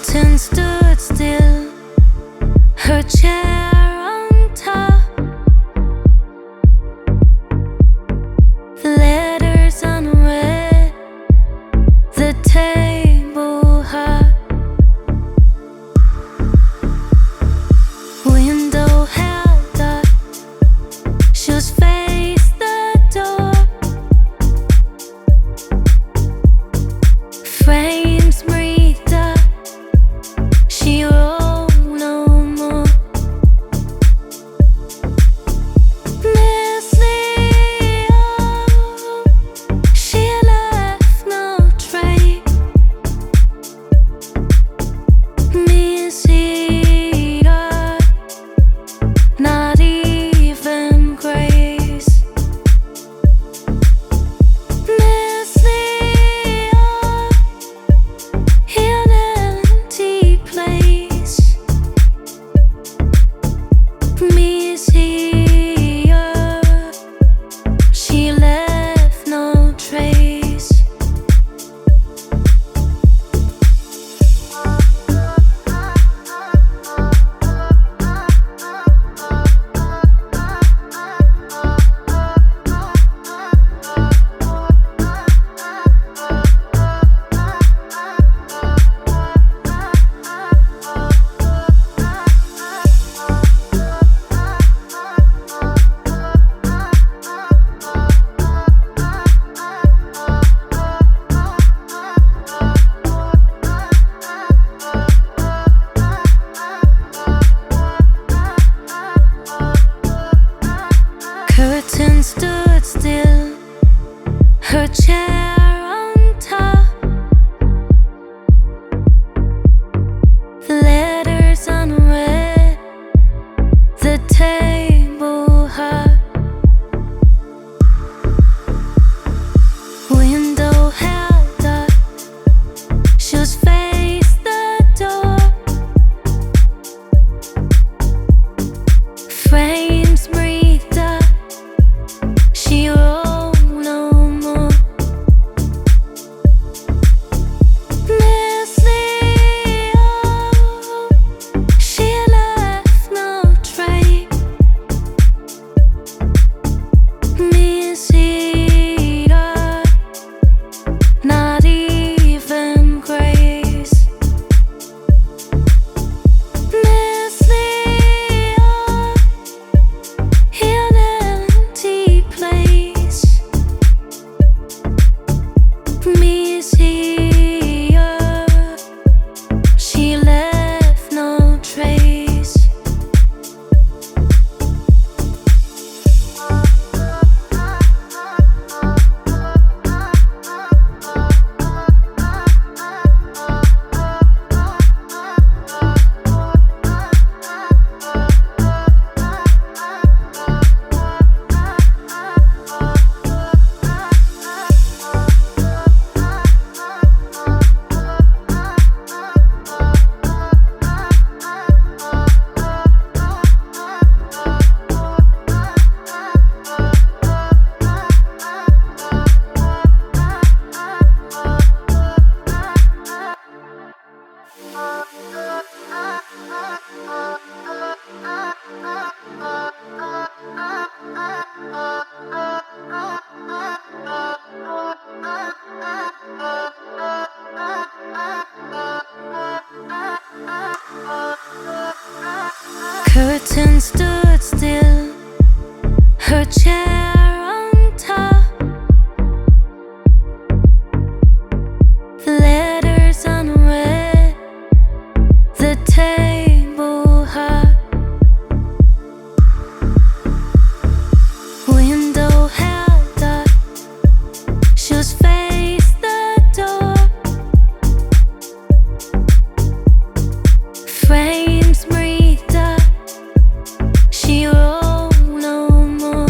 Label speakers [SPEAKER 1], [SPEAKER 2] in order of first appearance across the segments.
[SPEAKER 1] Curtain stood still, her chair on top, the letters unread, the table hot, window held up, shoes faced the door, frames breathed up, she wrote no more. Miss Leo, she left no trace. Miseria, not even grace. Miss Leo, in an empty place. Miseria, she left no trace. Curtain stood still, her chair on top, the letters unread, the table hot, window held up, shoes faced the door, frames breathed up, she wrote no more. Miss Leo, she left no trace. Miseria, not even grace. Miss Leo, in an empty place. Miseria, she left no trace. Curtain stood still, her chair on top, the letters unread, the table hot, window held up, shoes faced the door, frames breathed up, she wrote no more.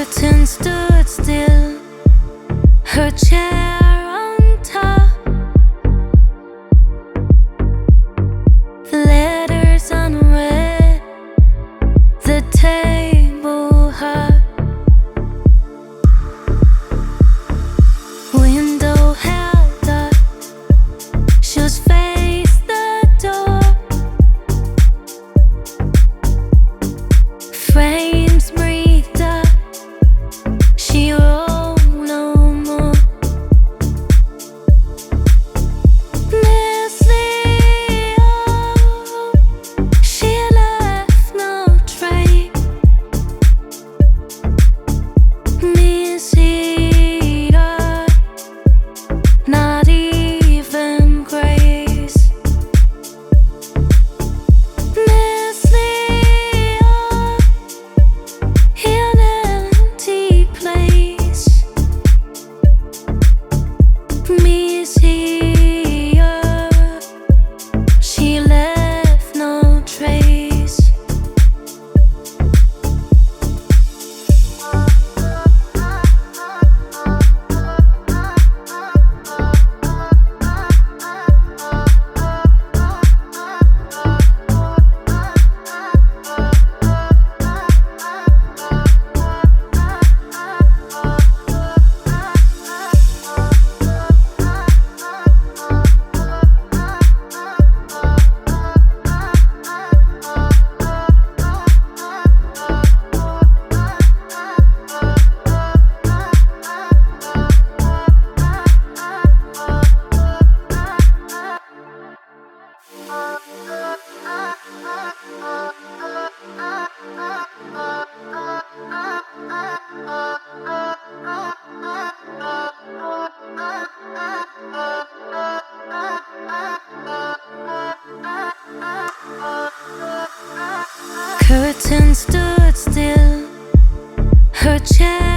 [SPEAKER 1] Curtain stood still, her chair on top, the letters unread, the table hot, window held up, shoes face the door, frames breathed up, she wrote no more. Miseria, she left no trace. Miseria, not even grace. Miseria, an empty place. Miseria, she left no trace. Curtain stood still, her chair